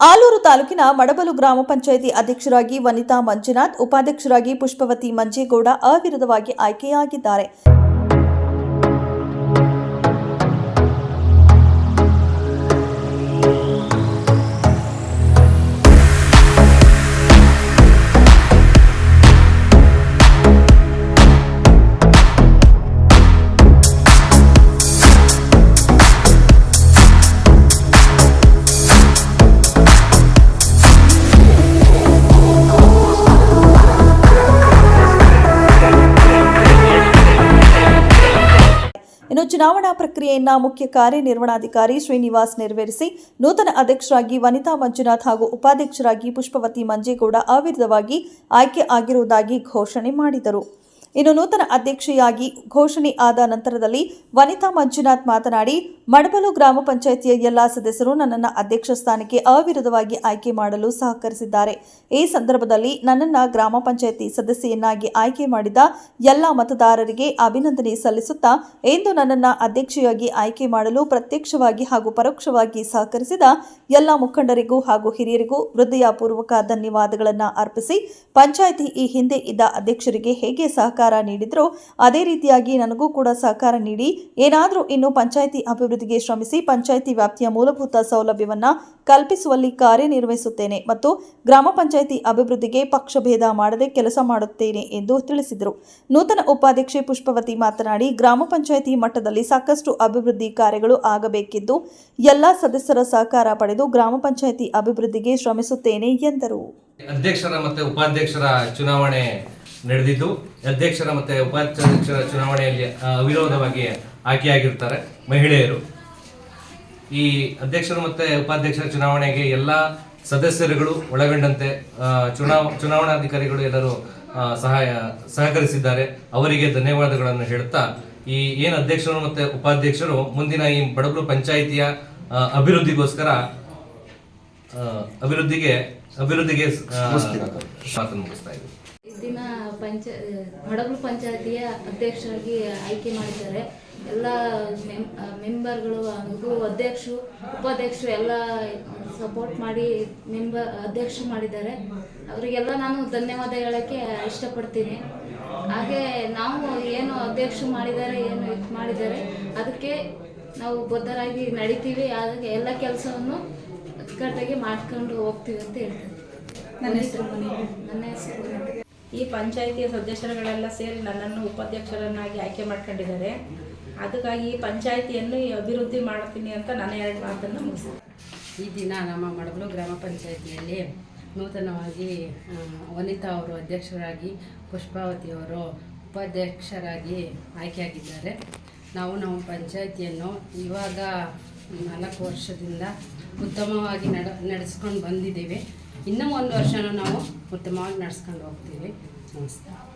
ಆಲೂರು ತಾಲೂಕಿನ ಮಡಬಲು ಗ್ರಾಮ ಪಂಚಾಯಿತಿ ಅಧ್ಯಕ್ಷರಾಗಿ ವನಿತಾ ಮಂಜುನಾಥ್, ಉಪಾಧ್ಯಕ್ಷರಾಗಿ ಪುಷ್ಪವತಿ ಮಂಜೇಗೌಡ ಅವಿರೋಧವಾಗಿ ಆಯ್ಕೆಯಾಗಿದ್ದಾರೆ. ಇನ್ನು ಚುನಾವಣಾ ಪ್ರಕ್ರಿಯೆಯನ್ನು ಮುಖ್ಯ ಕಾರ್ಯನಿರ್ವಹಣಾಧಿಕಾರಿ ಶ್ರೀನಿವಾಸ್ ನೆರವೇರಿಸಿ ನೂತನ ಅಧ್ಯಕ್ಷರಾಗಿ ವನಿತಾ ಮಂಜುನಾಥ್ ಹಾಗೂ ಉಪಾಧ್ಯಕ್ಷರಾಗಿ ಪುಷ್ಪವತಿ ಮಂಜೇಗೌಡ ಅವಿರೋಧವಾಗಿ ಆಯ್ಕೆ ಆಗಿರುವುದಾಗಿ ಘೋಷಣೆ ಮಾಡಿದರು. ಇನ್ನು ನೂತನ ಅಧ್ಯಕ್ಷೆಯಾಗಿ ಘೋಷಣೆ ಆದ ನಂತರದಲ್ಲಿ ವನಿತಾ ಮಂಜುನಾಥ್ ಮಾತನಾಡಿ, ಮಡಬಲು ಗ್ರಾಮ ಪಂಚಾಯಿತಿಯ ಎಲ್ಲಾ ಸದಸ್ಯರು ನನ್ನನ್ನು ಅಧ್ಯಕ್ಷ ಸ್ಥಾನಕ್ಕೆ ಅವಿರೋಧವಾಗಿ ಆಯ್ಕೆ ಮಾಡಲು ಸಹಕರಿಸಿದ್ದಾರೆ. ಈ ಸಂದರ್ಭದಲ್ಲಿ ನನ್ನನ್ನು ಗ್ರಾಮ ಪಂಚಾಯಿತಿ ಸದಸ್ಯೆಯನ್ನಾಗಿ ಆಯ್ಕೆ ಮಾಡಿದ ಎಲ್ಲ ಮತದಾರರಿಗೆ ಅಭಿನಂದನೆ ಸಲ್ಲಿಸುತ್ತಾ, ಇಂದು ನನ್ನನ್ನು ಅಧ್ಯಕ್ಷೆಯಾಗಿ ಆಯ್ಕೆ ಮಾಡಲು ಪ್ರತ್ಯಕ್ಷವಾಗಿ ಹಾಗೂ ಪರೋಕ್ಷವಾಗಿ ಸಹಕರಿಸಿದ ಎಲ್ಲ ಮುಖಂಡರಿಗೂ ಹಾಗೂ ಹಿರಿಯರಿಗೂ ಹೃದಯಪೂರ್ವಕ ಧನ್ಯವಾದಗಳನ್ನು ಅರ್ಪಿಸಿ, ಪಂಚಾಯಿತಿ ಈ ಹಿಂದೆ ಇದ್ದ ಅಧ್ಯಕ್ಷರಿಗೆ ಹೇಗೆ ಸಹಕಾರ ನೀಡಿದ್ರು ಅದೇ ರೀತಿಯಾಗಿ ನನಗೂ ಕೂಡ ಸಹಕಾರ ನೀಡಿ ಏನಾದರೂ ಇನ್ನು ಪಂಚಾಯಿತಿ ಅಭಿವೃದ್ಧಿಗೆ ಶ್ರಮಿಸಿ ಪಂಚಾಯಿತಿ ವ್ಯಾಪ್ತಿಯ ಮೂಲಭೂತ ಸೌಲಭ್ಯವನ್ನು ಕಲ್ಪಿಸುವಲ್ಲಿ ಕಾರ್ಯನಿರ್ವಹಿಸುತ್ತೇನೆ ಮತ್ತು ಗ್ರಾಮ ಪಂಚಾಯಿತಿ ಅಭಿವೃದ್ಧಿಗೆ ಪಕ್ಷಭೇದ ಮಾಡದೆ ಕೆಲಸ ಮಾಡುತ್ತೇನೆ ಎಂದು ತಿಳಿಸಿದರು. ನೂತನ ಉಪಾಧ್ಯಕ್ಷೆ ಪುಷ್ಪವತಿ ಮಾತನಾಡಿ, ಗ್ರಾಮ ಪಂಚಾಯಿತಿ ಮಟ್ಟದಲ್ಲಿ ಸಾಕಷ್ಟು ಅಭಿವೃದ್ಧಿ ಕಾರ್ಯಗಳು ಆಗಬೇಕಿದ್ದು ಎಲ್ಲ ಸದಸ್ಯರ ಸಹಕಾರ ಪಡೆದು ಗ್ರಾಮ ಪಂಚಾಯಿತಿ ಅಭಿವೃದ್ಧಿಗೆ ಶ್ರಮಿಸುತ್ತೇನೆ ಎಂದರು. ಅಧ್ಯಕ್ಷರ ಮತ್ತು ಉಪಾಧ್ಯಕ್ಷರ ಚುನಾವಣೆ ನಡೆದಿದ್ದು, ಅಧ್ಯಕ್ಷರ ಮತ್ತು ಉಪಾಧ್ಯಕ್ಷರ ಚುನಾವಣೆಯಲ್ಲಿ ಅವಿರೋಧವಾಗಿ ಆಯ್ಕೆಯಾಗಿರ್ತಾರೆ ಮಹಿಳೆಯರು. ಈ ಅಧ್ಯಕ್ಷರು ಮತ್ತು ಉಪಾಧ್ಯಕ್ಷರ ಚುನಾವಣೆಗೆ ಎಲ್ಲ ಸದಸ್ಯರುಗಳು ಒಳಗೊಂಡಂತೆ ಚುನಾವಣಾಧಿಕಾರಿಗಳು ಎಲ್ಲರೂ ಸಹಕರಿಸಿದ್ದಾರೆ. ಅವರಿಗೆ ಧನ್ಯವಾದಗಳನ್ನು ಹೇಳುತ್ತಾ, ಈ ಏನು ಅಧ್ಯಕ್ಷರು ಮತ್ತು ಉಪಾಧ್ಯಕ್ಷರು ಮುಂದಿನ ಈ ಬಡಬಲು ಪಂಚಾಯಿತಿಯ ಅಭಿವೃದ್ಧಿಗೋಸ್ಕರ ಅಭಿವೃದ್ಧಿಗೆ ಮಾತನ್ನು ಮುಗಿಸ್ತಾ ಇದ್ದೀವಿ. ದಿನ ಮಡಬಲು ಪಂಚಾಯತಿಯ ಅಧ್ಯಕ್ಷರಾಗಿ ಆಯ್ಕೆ ಮಾಡಿದ್ದಾರೆ. ಎಲ್ಲ ಮೆಂಬರ್ಗಳು ಹಾಗೂ ಅಧ್ಯಕ್ಷರು ಉಪಾಧ್ಯಕ್ಷರು ಎಲ್ಲ ಸಪೋರ್ಟ್ ಮಾಡಿ ಅಧ್ಯಕ್ಷ ಮಾಡಿದ್ದಾರೆ. ಅವರಿಗೆಲ್ಲ ನಾನು ಧನ್ಯವಾದ ಹೇಳೋಕ್ಕೆ ಇಷ್ಟಪಡ್ತೀನಿ. ಹಾಗೆ ನಾವು ಏನು ಅಧ್ಯಕ್ಷ ಮಾಡಿದ್ದಾರೆ, ಏನು ಇದು ಮಾಡಿದ್ದಾರೆ, ಅದಕ್ಕೆ ನಾವು ಬದ್ಧರಾಗಿ ನಡಿತೀವಿ. ಅದಕ್ಕೆ ಎಲ್ಲ ಕೆಲಸವನ್ನು ಅಚ್ಚುಕಟ್ಟಾಗಿ ಮಾಡ್ಕೊಂಡು ಹೋಗ್ತೀವಿ ಅಂತ ಹೇಳ್ತೀನಿ. ನನ್ನ ಹೆಸರು ಈ ಪಂಚಾಯಿತಿಯ ಸದಸ್ಯರುಗಳೆಲ್ಲ ಸೇರಿ ನನ್ನನ್ನು ಉಪಾಧ್ಯಕ್ಷರನ್ನಾಗಿ ಆಯ್ಕೆ ಮಾಡ್ಕೊಂಡಿದ್ದಾರೆ. ಅದಕ್ಕಾಗಿ ಈ ಪಂಚಾಯಿತಿಯನ್ನು ಅಭಿವೃದ್ಧಿ ಮಾಡ್ತೀನಿ ಅಂತ ನಾನು 2 ಮಾತನ್ನು ಮುಗಿಸ್ತೀನಿ. ಈ ದಿನ ನಮ್ಮ ಮಡಬಲು ಗ್ರಾಮ ಪಂಚಾಯಿತಿಯಲ್ಲಿ ನೂತನವಾಗಿ ವನಿತಾ ಅವರು ಅಧ್ಯಕ್ಷರಾಗಿ, ಪುಷ್ಪಾವತಿಯವರು ಉಪಾಧ್ಯಕ್ಷರಾಗಿ ಆಯ್ಕೆಯಾಗಿದ್ದಾರೆ. ನಾವು ನಮ್ಮ ಪಂಚಾಯಿತಿಯನ್ನು ಇವಾಗ 4 ವರ್ಷದಿಂದ ಉತ್ತಮವಾಗಿ ನಡೆಸ್ಕೊಂಡು ಬಂದಿದ್ದೀವಿ. ಇನ್ನೂ 1 ವರ್ಷನೂ ನಾವು ಉತ್ತಮವಾಗಿ ನಡೆಸ್ಕೊಂಡು ಹೋಗ್ತೀವಿ. ನಮಸ್ತೆ.